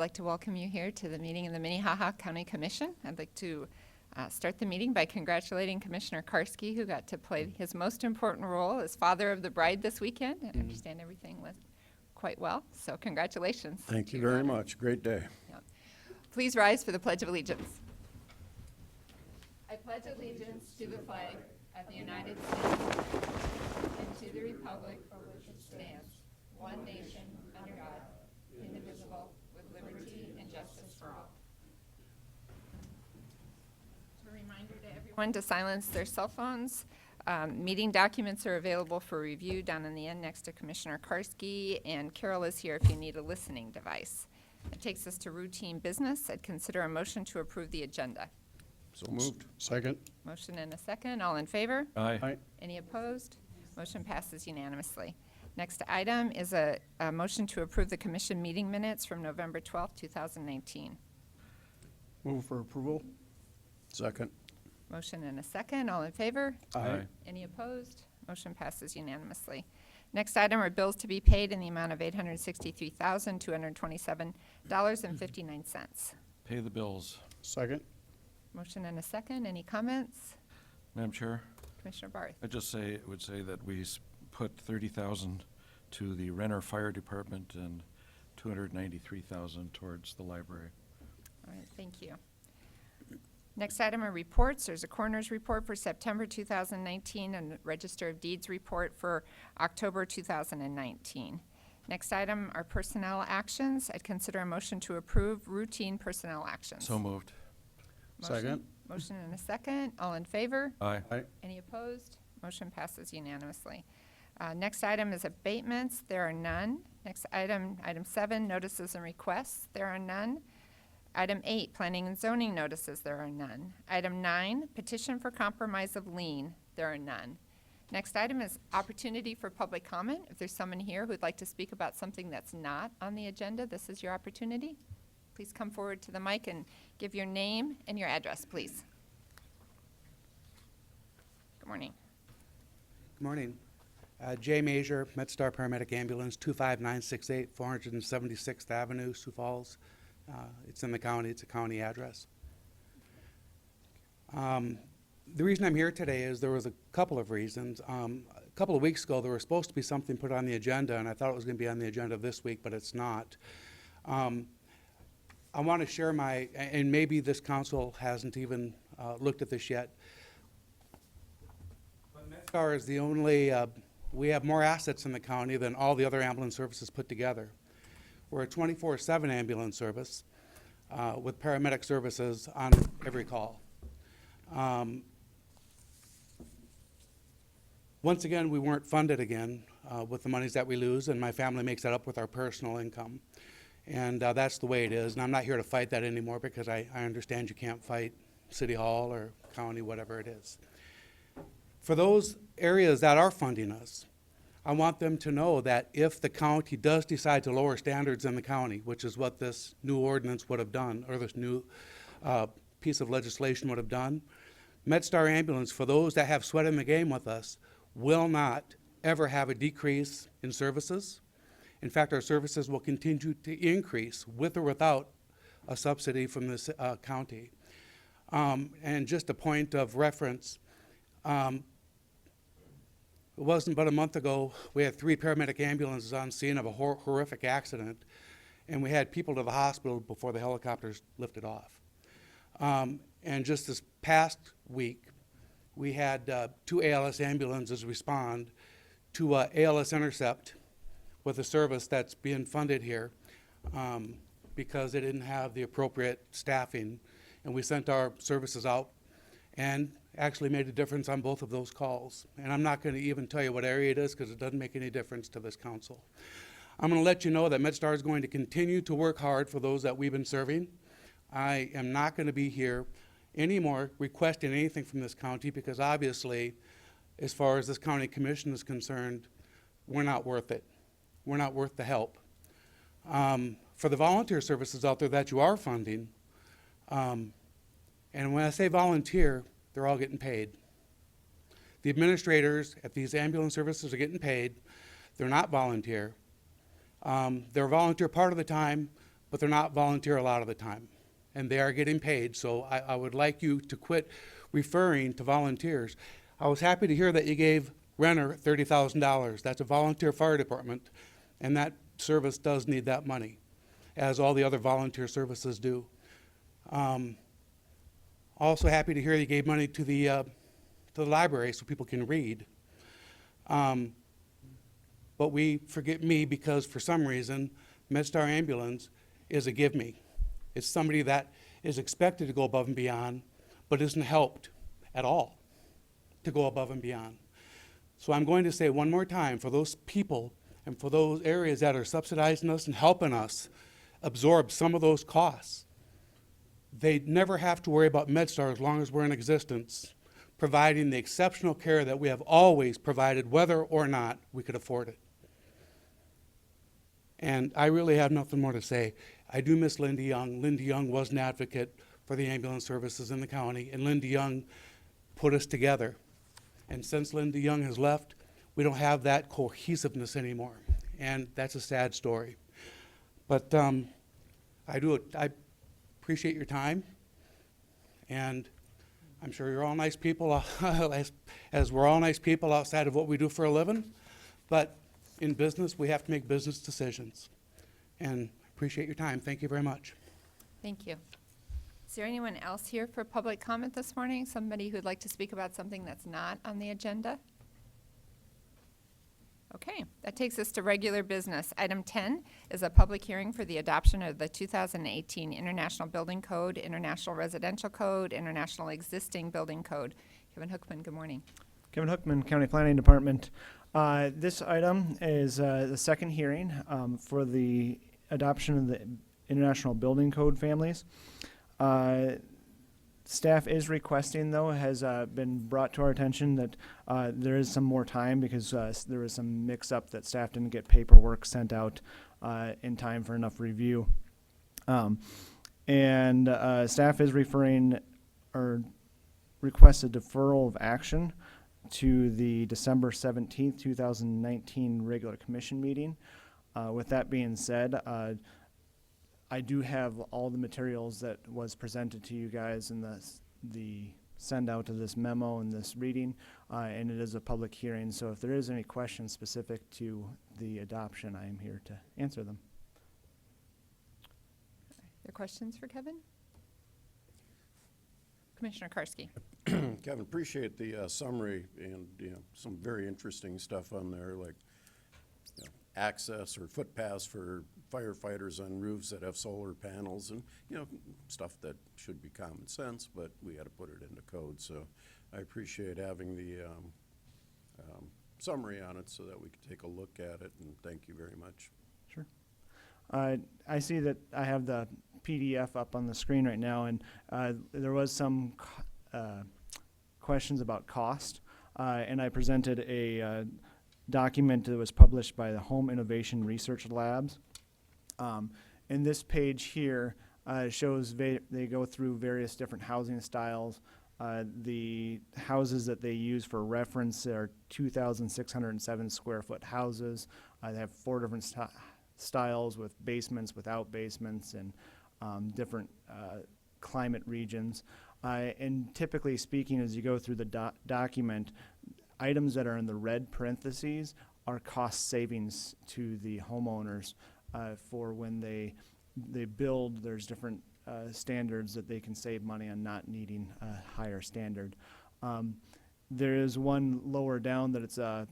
like to welcome you here to the meeting of the Minnehaha County Commission. I'd like to start the meeting by congratulating Commissioner Karski, who got to play his most important role as father of the bride this weekend. I understand everything went quite well, so congratulations. Thank you very much. Great day. Yeah. Please rise for the Pledge of Allegiance. I pledge allegiance to the flag of the United States and to the republic for which it stands, one nation, under God, indivisible, with liberty and justice for all. A reminder to everyone to silence their cell phones. Meeting documents are available for review down in the end next to Commissioner Karski, and Carroll is here if you need a listening device. That takes us to routine business. I'd consider a motion to approve the agenda. So moved. Second. Motion and a second. All in favor? Aye. Any opposed? Motion passes unanimously. Next item is a motion to approve the commission meeting minutes from November 12th, 2019. Move for approval. Second. Motion and a second. All in favor? Aye. Any opposed? Motion passes unanimously. Next item are bills to be paid in the amount of $863,227.59. Pay the bills. Second. Motion and a second. Any comments? Madam Chair, Commissioner Barth. I would say that we put $30,000 to the Renner Fire Department and $293,000 towards the library. All right, thank you. Next item are reports. There's a coroner's report for September 2019 and a Register of Deeds report for October 2019. Next item are personnel actions. I'd consider a motion to approve routine personnel actions. So moved. Second. Motion and a second. All in favor? Aye. Aye. Any opposed? Motion passes unanimously. Next item is abatements. There are none. Next item, item 7, notices and requests. There are none. Item 8, planning and zoning notices. There are none. Item 9, petition for compromise of lien. There are none. Next item is opportunity for public comment. If there's someone here who'd like to speak about something that's not on the agenda, this is your opportunity. Please come forward to the mic and give your name and your address, please. Good morning. Good morning. Jay Major, MedStar Paramedic Ambulance, 25968 476th Avenue, Sioux Falls. It's in the county. It's a county address. The reason I'm here today is there was a couple of reasons. A couple of weeks ago, there was supposed to be something put on the agenda, and I thought it was going to be on the agenda this week, but it's not. I want to share and maybe this council hasn't even looked at this yet, but MedStar is the only, we have more assets in the county than all the other ambulance services put together. We're a 24/7 ambulance service with paramedic services on every call. Once again, we weren't funded again with the monies that we lose, and my family makes that up with our personal income. And that's the way it is, and I'm not here to fight that anymore because I understand you can't fight City Hall or county, whatever it is. For those areas that are funding us, I want them to know that if the county does decide to lower standards in the county, which is what this new ordinance would have done, or this new piece of legislation would have done, MedStar Ambulance, for those that have sweat in the game with us, will not ever have a decrease in services. In fact, our services will continue to increase with or without a subsidy from this county. And just a point of reference, it wasn't but a month ago, we had 3 paramedic ambulances on scene of a horrific accident, and we had people to the hospital before the helicopters lifted off. And just this past week, we had 2 ALS ambulances respond to ALS Intercept with a service that's being funded here because they didn't have the appropriate staffing, and we sent our services out and actually made a difference on both of those calls. And I'm not going to even tell you what area it is because it doesn't make any difference to this council. I'm going to let you know that MedStar is going to continue to work hard for those that we've been serving. I am not going to be here anymore requesting anything from this county because obviously, as far as this county commission is concerned, we're not worth it. We're not worth the help. For the volunteer services out there that you are funding, and when I say volunteer, they're all getting paid. The administrators at these ambulance services are getting paid. They're not volunteer. They're volunteer part of the time, but they're not volunteer a lot of the time. And they are getting paid, so I would like you to quit referring to volunteers. I was happy to hear that you gave Renner $30,000. That's a volunteer fire department, and that service does need that money, as all the other volunteer services do. Also happy to hear you gave money to the library so people can read. But we forget me because for some reason, MedStar Ambulance is a give me. It's somebody that is expected to go above and beyond, but isn't helped at all to go above and beyond. So I'm going to say one more time, for those people and for those areas that are subsidizing us and helping us absorb some of those costs, they never have to worry about MedStar as long as we're in existence, providing the exceptional care that we have always provided, whether or not we could afford it. And I really have nothing more to say. I do miss Lindy Young. Lindy Young was an advocate for the ambulance services in the county, and Lindy Young put us together. And since Lindy Young has left, we don't have that cohesiveness anymore, and that's a sad story. But I appreciate your time, and I'm sure you're all nice people, as we're all nice people outside of what we do for a living. But in business, we have to make business decisions. And I appreciate your time. Thank you very much. Thank you. Is there anyone else here for public comment this morning? Somebody who'd like to speak about something that's not on the agenda? Okay, that takes us to regular business. Item 10 is a public hearing for the adoption of the 2018 International Building Code, International Residential Code, International Existing Building Code. Kevin Hookman, good morning. Kevin Hookman, County Planning Department. This item is the second hearing for the adoption of the International Building Code families. Staff is requesting, though, has been brought to our attention that there is some more time because there was some mix-up that staff didn't get paperwork sent out in time for enough review. Staff is referring or requests a deferral of action to the December 17th, 2019 regular commission meeting. With that being said, I do have all the materials that was presented to you guys in the send out of this memo and this reading, and it is a public hearing. So if there is any questions specific to the adoption, I am here to answer them. Are there questions for Kevin? Commissioner Karski. Kevin, appreciate the summary and, some very interesting stuff on there, like access or footpaths for firefighters on roofs that have solar panels and, stuff that should be common sense, but we got to put it into code. So I appreciate having the summary on it so that we can take a look at it, and thank you very much. Sure. I see that I have the PDF up on the screen right now, and there was some questions about cost, and I presented a document that was published by the Home Innovation Research Labs. And this page here shows they go through various different housing styles. The houses that they use for reference are 2,607 square foot houses. They have 4 different styles with basements, without basements, and different climate regions. And typically speaking, as you go through the document, items that are in the red parentheses are cost savings to the homeowners for when they build. There's different standards that they can save money on not needing a higher standard. There is one lower down that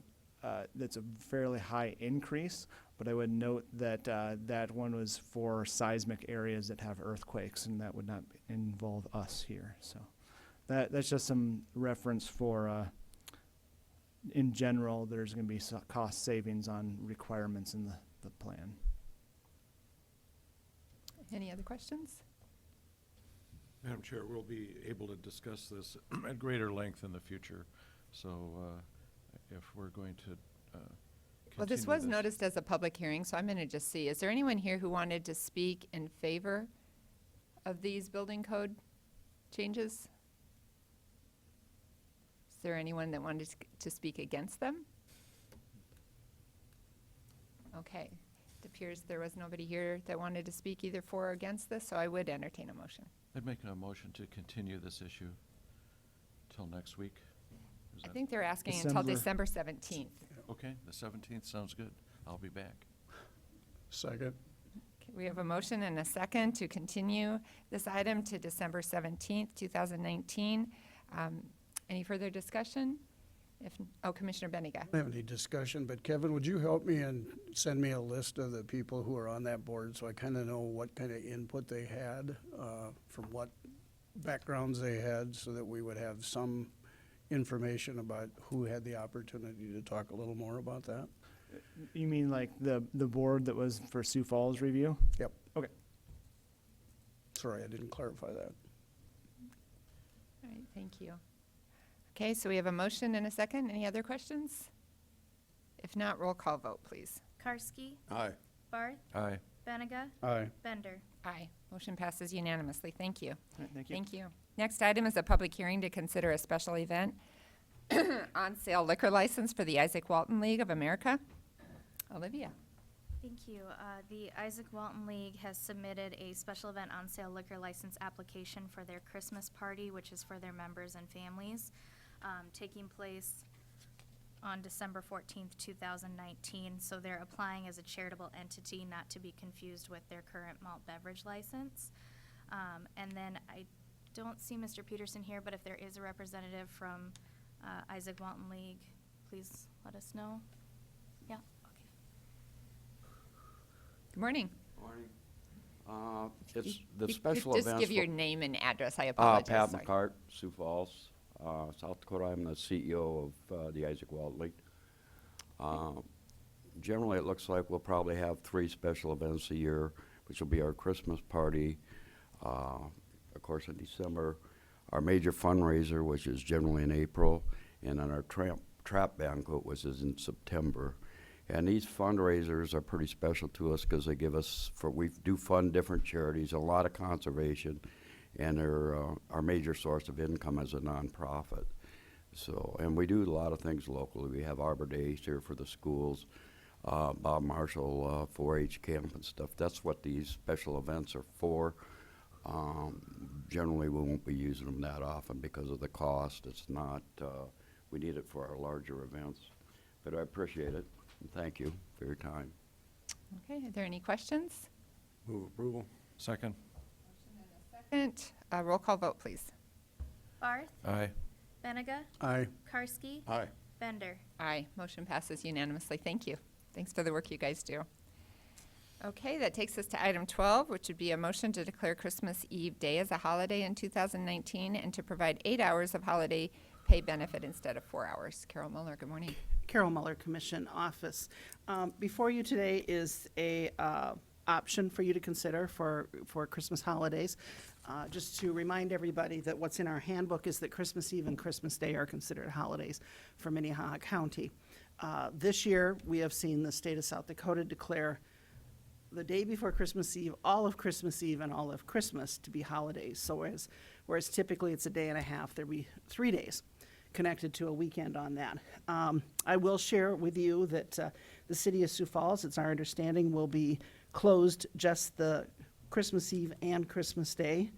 that's a fairly high increase, but I would note that that one was for seismic areas that have earthquakes, and that would not involve us here. So that's just some reference for in general, there's going to be cost savings on requirements in the plan. Any other questions? Madam Chair, we'll be able to discuss this at greater length in the future. So if we're going to Well, this was noticed as a public hearing, so I'm going to just see. Is there anyone here who wanted to speak in favor of these building code changes? Is there anyone that wanted to speak against them? Okay. It appears there was nobody here that wanted to speak either for or against this, so I would entertain a motion. I'd make a motion to continue this issue till next week. Is I that- think they're asking until December- December 17th. Okay, the 17th sounds good. I'll be back. Second. Okay, we have a motion and a second to continue this item to December 17th, 2019. Any further discussion? Commissioner Benega. I don't have any discussion, but Kevin, would you help me and send me a list of the people who are on that board so I kind of know what kind of input they had, from what backgrounds they had, so that we would have some information about who had the opportunity to talk a little more about that? You mean like the board that was for Sioux Falls review? Yep. Okay. Sorry, I didn't clarify that. All right, thank you. Okay, so we have a motion and a second. Any other questions? If not, roll call vote, please. Karski, Aye. Barth, Aye. Benega, Aye. Bender. Aye. Motion passes unanimously. Thank you. All right, thank you. Thank you. Next item is a public hearing to consider a special event on sale liquor license for the Isaac Walton League of America. Olivia. Thank you. The Isaac Walton League has submitted a special event on sale liquor license application for their Christmas party, which is for their members and families, taking place on December 14th, 2019. So they're applying as a charitable entity, not to be confused with their current malt beverage license. And then I don't see Mr. Peterson here, but if there is a representative from Isaac Walton League, please let us know. Yeah, okay. Good morning. It's You- the you special Just events. give your for- name and address. I apologize. Pat Sorry. McCart, Sioux Falls, South Dakota. I'm the CEO of the Isaac Walton League. Generally, it looks like we'll probably have 3 special events a year, which will be our Christmas party, of course, in December, our major fundraiser, which is generally in April, and then our trap banquet, which is in September. And these fundraisers are pretty special to us because they give us, we do fund different charities, a lot of conservation, and they're our major source of income as a nonprofit. So, and we do a lot of things locally. We have Arbor Days here for the schools, Bob Marshall 4-H camp and stuff. That's what these special events are for. Generally, we won't be using them that often because of the cost. It's not, we need it for our larger events. But I appreciate it, and thank you for your time. Okay, are there any questions? Move approval. Second? Second, roll call vote, please. Barth, Aye. Benega, Aye. Karski, Aye. Bender. Aye. Motion passes unanimously. Thank you. Thanks for the work you guys do. Okay, that takes us to item 12, which would be a motion to declare Christmas Eve Day as a holiday in 2019 and to provide 8 hours of holiday pay benefit instead of 4 hours. Carol Muller, good morning. Carroll Muller Commission Office. Before you today is a option for you to consider for Christmas holidays. Just to remind everybody that what's in our handbook is that Christmas Eve and Christmas Day are considered holidays for Minnehaha County. This year, we have seen the state of South Dakota declare the day before Christmas Eve, all of Christmas Eve and all of Christmas to be holidays. So whereas typically it's a day and a half, there'll be 3 days connected to a weekend on that. I will share with you that the city of Sioux Falls, it's our understanding, will be closed just the Christmas Eve and Christmas Day.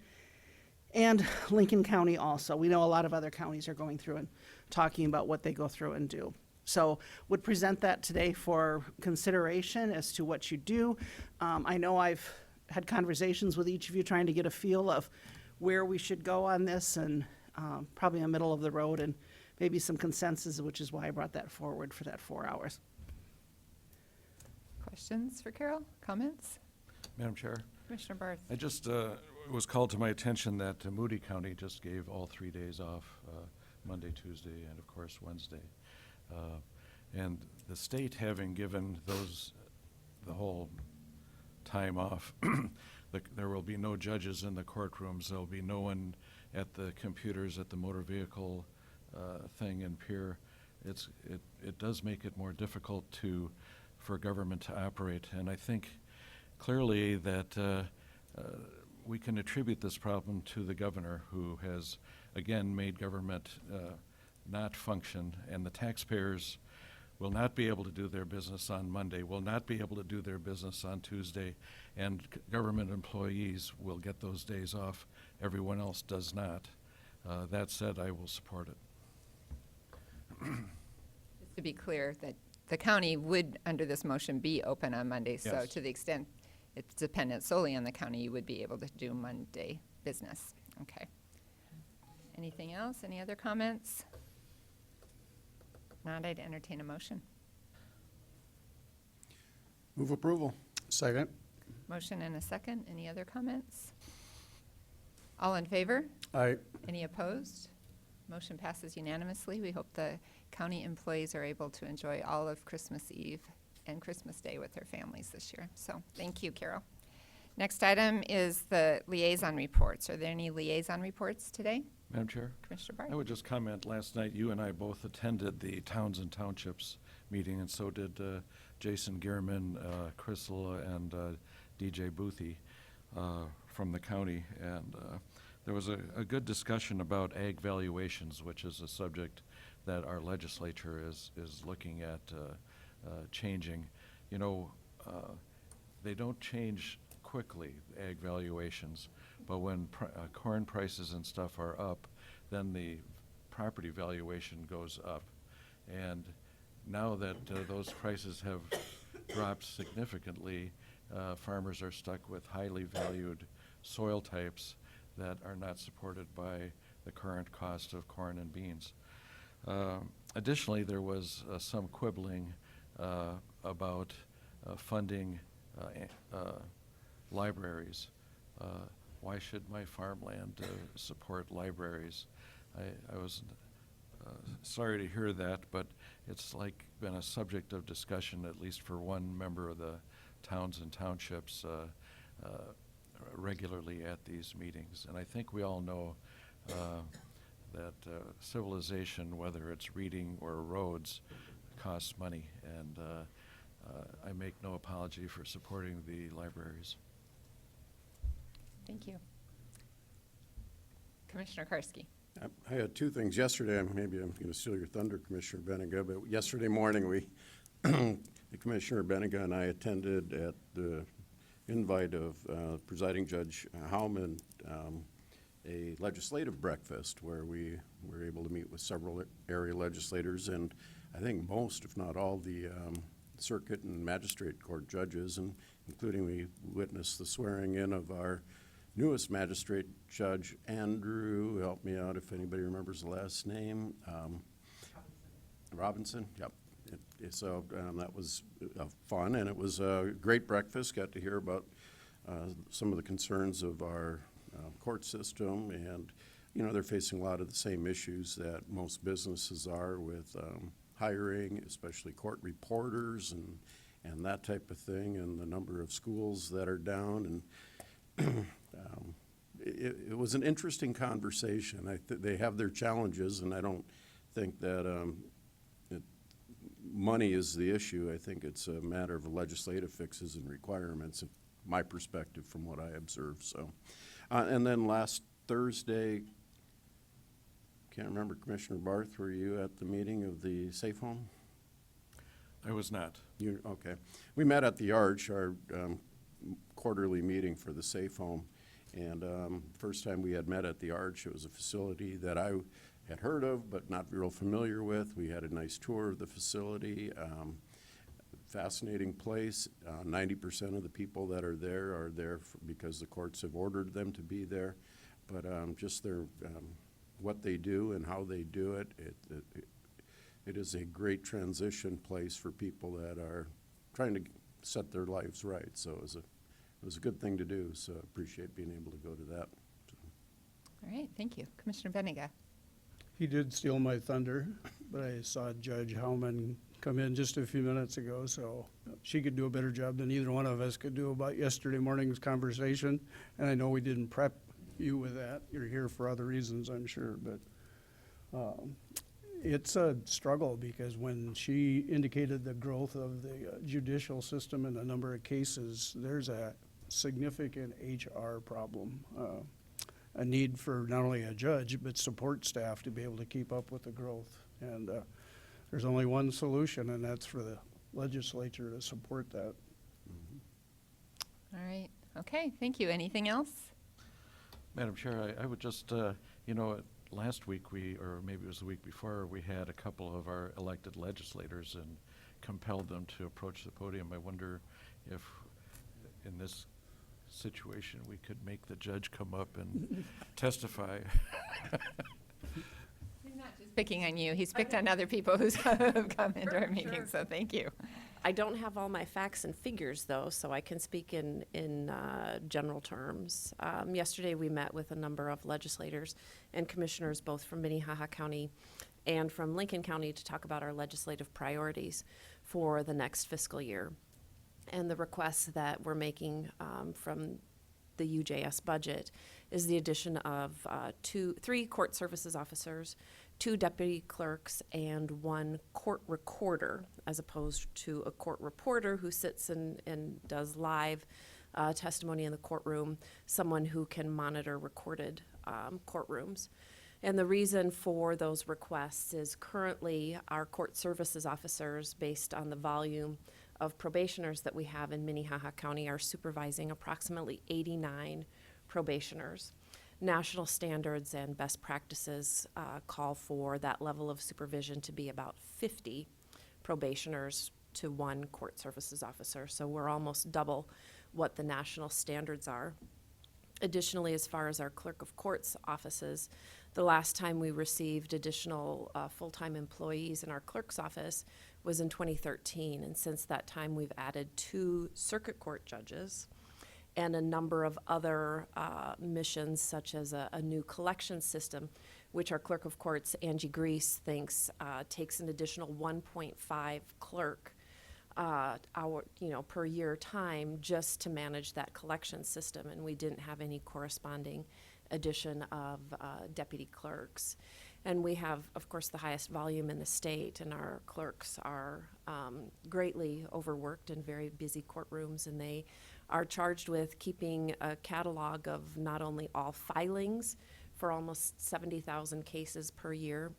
And Lincoln County also. We know a lot of other counties are going through and talking about what they go through and do. So would present that today for consideration as to what you do. I know I've had conversations with each of you trying to get a feel of where we should go on this, and probably a middle of the road and maybe some consensus, which is why I brought that forward for that 4 hours. Questions for Carol? Comments? Madam Chair, Commissioner Barth? I just, it was called to my attention that Moody County just gave all 3 days off, Monday, Tuesday, and of course Wednesday. And the state having given those, the whole time off, there will be no judges in the courtrooms, there'll be no one at the computers at the motor vehicle thing in Pier. It does make it more difficult for government to operate, and I think clearly that we can attribute this problem to the governor, who has again made government not function, and the taxpayers will not be able to do their business on Monday, will not be able to do their business on Tuesday, and government employees will get those days off. Everyone else does not. That said, I will support it. Just to be clear, that the county would, under this motion, be open on Monday. So Yes. to the extent it's dependent solely on the county, you would be able to do Monday business. Okay. Anything else? Any other comments? Not, I'd entertain a motion. Move approval. Second? Motion and a second. Any other comments? All in favor? Aye. Any opposed? Motion passes unanimously. We hope the county employees are able to enjoy all of Christmas Eve and Christmas Day with their families this year. So thank you, Carol. Next item is the liaison reports. Are there any liaison reports today? Madam Chair? Commissioner Barth? I would just comment, last night you and I both attended the Towns and Townships meeting, and so did Jason Gehrman, Crystal, and DJ Boothie from the county. And there was a good discussion about ag valuations, which is a subject that our legislature is looking at changing. You know, they don't change quickly, ag valuations, but when corn prices and stuff are up, then the property valuation goes up. And now that those prices have dropped significantly, farmers are stuck with highly valued soil types that are not supported by the current cost of corn and beans. Additionally, there was some quibbling about funding libraries. Why should my farmland support libraries? I was sorry to hear that, but it's like been a subject of discussion, at least for one member of the Towns and Townships regularly at these meetings. And I think we all know that civilization, whether it's reading or roads, costs money. And I make no apology for supporting the libraries. Thank you. Commissioner Karski. I had two things yesterday. Maybe I'm going to steal your thunder, Commissioner Benega, but yesterday morning Commissioner Benega and I attended at the invite of Presiding Judge Howman a legislative breakfast where we were able to meet with several area legislators, and I think most, if not all, the circuit and magistrate court judges, and including we witnessed the swearing in of our newest magistrate judge, Andrew, help me out if anybody remembers the last name. Robinson, yep. So that was fun, and it was a great breakfast. Got to hear about some of the concerns of our court system, and they're facing a lot of the same issues that most businesses are with hiring, especially court reporters and that type of thing, and the number of schools that are down. And it was an interesting conversation. They have their challenges, and I don't think that money is the issue. I think it's a matter of legislative fixes and requirements, my perspective from what I observed. So, and then last Thursday, can't remember, Commissioner Barth, were you at the meeting of the Safe Home? I was not. Okay. We met at the Arch, our quarterly meeting for the Safe Home. And first time we had met at the Arch, it was a facility that I had heard of but not real familiar with. We had a nice tour of the facility. Fascinating place. 90% of the people that are there because the courts have ordered them to be there. But just their what they do and how they do it, it is a great transition place for people that are trying to set their lives right. So it was a good thing to do. So I appreciate being able to go to that. All right, thank you. Commissioner Benega. He did steal my thunder, but I saw Judge Howman come in just a few minutes ago, so she could do a better job than either one of us could do about yesterday morning's conversation. And I know we didn't prep you with that. You're here for other reasons, I'm sure, but it's a struggle because when she indicated the growth of the judicial system and the number of cases, there's a significant HR problem. A need for not only a judge, but support staff to be able to keep up with the growth. And there's only one solution, and that's for the legislature to support that. All right. Okay, thank you. Anything else? Madam Chair, I would just, last week or maybe it was the week before, we had a couple of our elected legislators and compelled them to approach the podium. I wonder if in this situation we could make the judge come up and testify. He's not just picking on you. He's picked on other people who's come into our meeting, sure. so thank you. I don't have all my facts and figures, though, so I can speak in general terms. Yesterday, we met with a number of legislators and commissioners, both from Minnehaha County and from Lincoln County, to talk about our legislative priorities for the next fiscal year. And the requests that we're making from the UJS budget is the addition of 3 court services officers, 2 deputy clerks, and 1 court recorder, as opposed to a court reporter who sits and does live testimony in the courtroom, someone who can monitor recorded courtrooms. And the reason for those requests is currently our court services officers, based on the volume of probationers that we have in Minnehaha County, are supervising approximately 89 probationers. National standards and best practices call for that level of supervision to be about 50 probationers to 1 court services officer. So we're almost double what the national standards are. Additionally, as far as our clerk of courts offices, the last time we received additional full-time employees in our clerk's office was in 2013. And since that time, we've added 2 circuit court judges and a number of other missions, such as a new collection system, which our clerk of courts, Angie Grease, thinks takes an additional 1.5 clerk per year time just to manage that collection system. And we didn't have any corresponding addition of deputy clerks. And we have, of course, the highest volume in the state, and our clerks are greatly overworked in very busy courtrooms, and they are charged with keeping a catalog of not only all filings for almost 70,000 cases per year,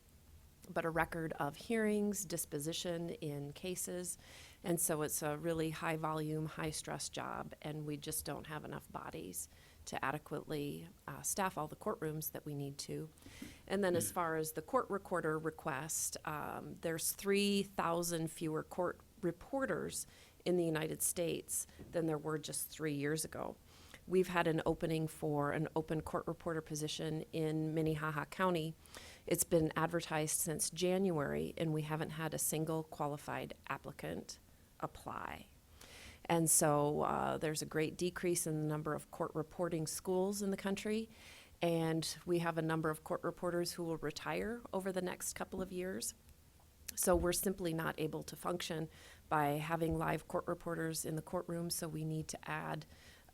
but a record of hearings, disposition in cases. And so it's a really high volume, high stress job, and we just don't have enough bodies to adequately staff all the courtrooms that we need to. And then as far as the court recorder request, there's 3,000 fewer court reporters in the United States than there were just 3 years ago. We've had an opening for an open court reporter position in Minnehaha County. It's been advertised since January, and we haven't had a single qualified applicant apply. And so there's a great decrease in the number of court reporting schools in the country, and we have a number of court reporters who will retire over the next couple of years. So we're simply not able to function by having live court reporters in the courtroom, so we need to add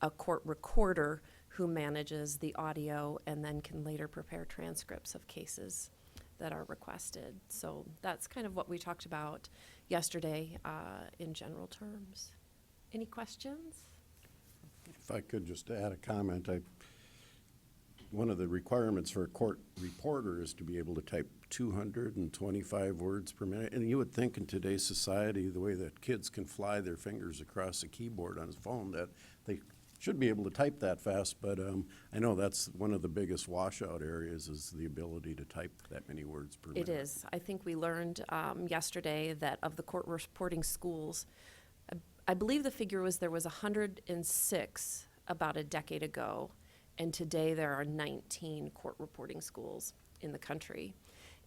a court recorder who manages the audio and then can later prepare transcripts of cases that are requested. So that's kind of what we talked about yesterday in general terms. Any questions? If I could just add a comment, one of the requirements for a court reporter is to be able to type 225 words per minute. And you would think in today's society, the way that kids can fly their fingers across a keyboard on his phone, that they should be able to type that fast. But I know that's one of the biggest washout areas, is the ability to type that many words per minute. It is. I think we learned yesterday that of the court reporting schools, I believe the figure was there was 106 about a decade ago, and today there are 19 court reporting schools in the country.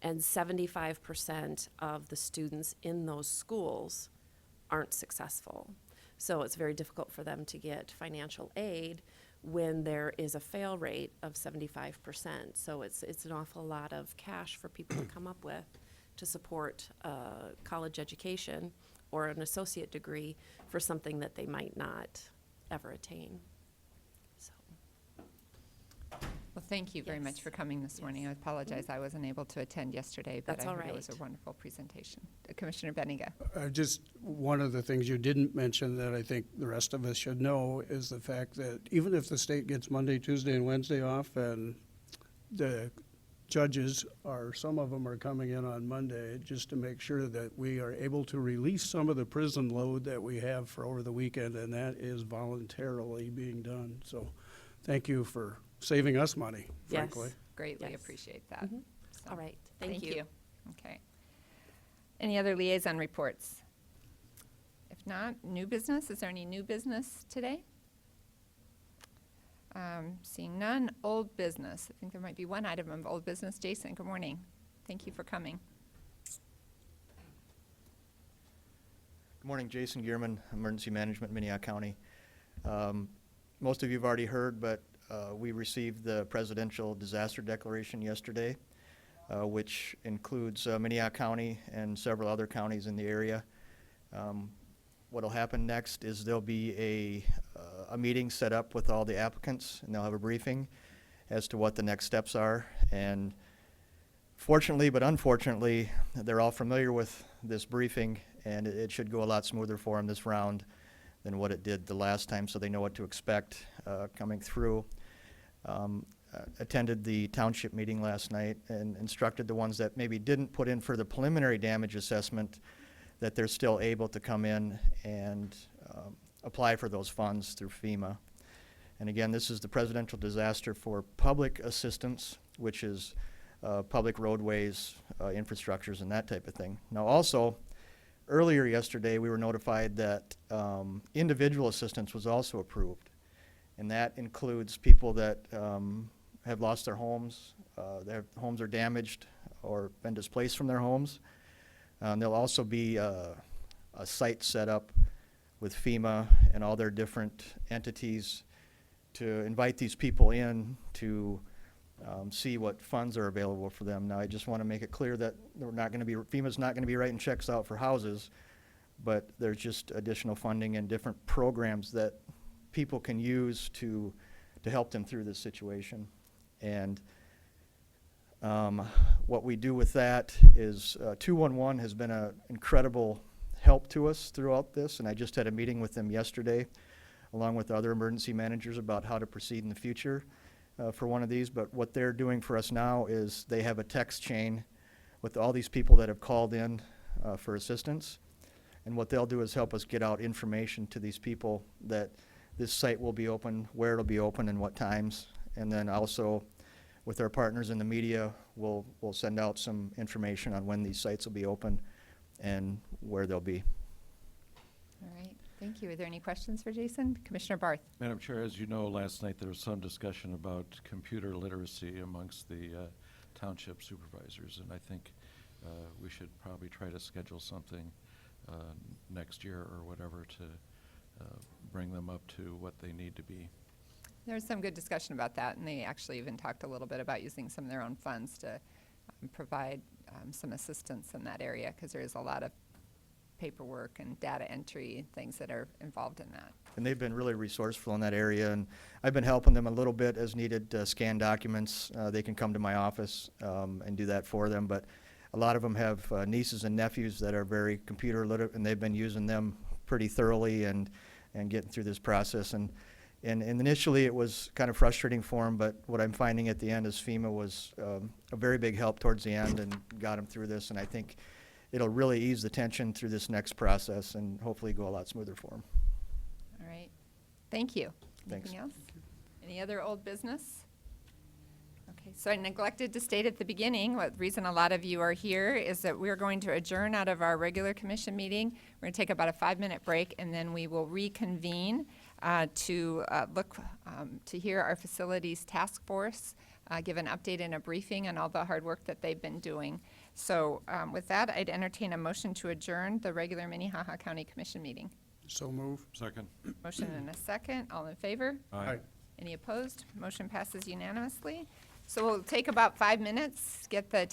And 75% of the students in those schools aren't successful. So it's very difficult for them to get financial aid when there is a fail rate of 75%. So it's an awful lot of cash for people to come up with to support a college education or an associate degree for something that they might not ever attain. So, Well, thank you very much Yes. for coming this morning. I apologize I wasn't able to attend yesterday, but That's I all heard it was a right. wonderful presentation. Commissioner Benninga. Just one of the things you didn't mention that I think the rest of us should know is the fact that even if the state gets Monday, Tuesday, and Wednesday off, and the judges are, some of them are coming in on Monday, just to make sure that we are able to release some of the prison load that we have for over the weekend, and that is voluntarily being done. So thank you for saving us money, frankly. Yes. Greatly Yes. appreciate that. Mhm. So, All right, thank you. Okay. Any other liaison reports? If not, new business, is there any new business today? Seeing none, old business. I think there might be one item of old business. Jason, good morning. Thank you for coming. Good morning, Jason Gearman, Emergency Management, Minnehaha County. Most of you have already heard, but we received the Presidential Disaster Declaration yesterday, which includes Minnehaha County and several other counties in the area. What'll happen next is there'll be a meeting set up with all the applicants, and they'll have a briefing as to what the next steps are. And fortunately, but unfortunately, they're all familiar with this briefing, and it should go a lot smoother for them this round than what it did the last time, so they know what to expect coming through. Attended the township meeting last night and instructed the ones that maybe didn't put in for the preliminary damage assessment that they're still able to come in and apply for those funds through FEMA. And again, this is the Presidential Disaster for Public Assistance, which is public roadways, infrastructures, and that type of thing. Now also, earlier yesterday, we were notified that individual assistance was also approved. And that includes people that have lost their homes homes are damaged or been displaced from their homes. There'll also be a site set up with FEMA and all their different entities to invite these people in to see what funds are available for them. Now, I just want to make it clear that FEMA's not going to be writing checks out for houses, but there's just additional funding and different programs that people can use to help them through this situation. And what we do with that is 211 has been an incredible help to us throughout this, and I just had a meeting with them yesterday along with other emergency managers about how to proceed in the future for one of these. But what they're doing for us now is they have a text chain with all these people that have called in for assistance, and what they'll do is help us get out information to these people that this site will be open, where it'll be open, and what times. And then also with our partners in the media, we'll send out some information on when these sites will be open and where they'll be. All right, thank you. Are there any questions for Jason? Commissioner Barth? Madam Chair, as you know, last night there was some discussion about computer literacy amongst the township supervisors, and I think we should probably try to schedule something next year or whatever to bring them up to what they need to be. There's some good discussion about that, and they actually even talked a little bit about using some of their own funds to provide some assistance in that area, because there is a lot of paperwork and data entry and things that are involved in that. And they've been really resourceful in that area, and I've been helping them a little bit as needed to scan documents. They can come to my office and do that for them, but a lot of them have nieces and nephews that are very computer literate, and they've been using them pretty thoroughly and getting through this process. And initially it was kind of frustrating for them, but what I'm finding at the end is FEMA was a very big help towards the end and got them through this, and I think it'll really ease the tension through this next process and hopefully go a lot smoother for them. All right, thank you. Thanks. Anything else? Any other old business? Okay, so I neglected to state at the beginning, what the reason a lot of you are here is that we're going to adjourn out of our regular commission meeting. We're going to take about a 5-minute break, and then we will reconvene to look to hear our facilities task force give an update and a briefing on all the hard work that they've been doing. So with that, I'd entertain a motion to adjourn the regular Minnehaha County Commission meeting. So move. Second. Motion and a second. All in favor? Aye. Any opposed? Motion passes unanimously. So we'll take about 5 minutes, get the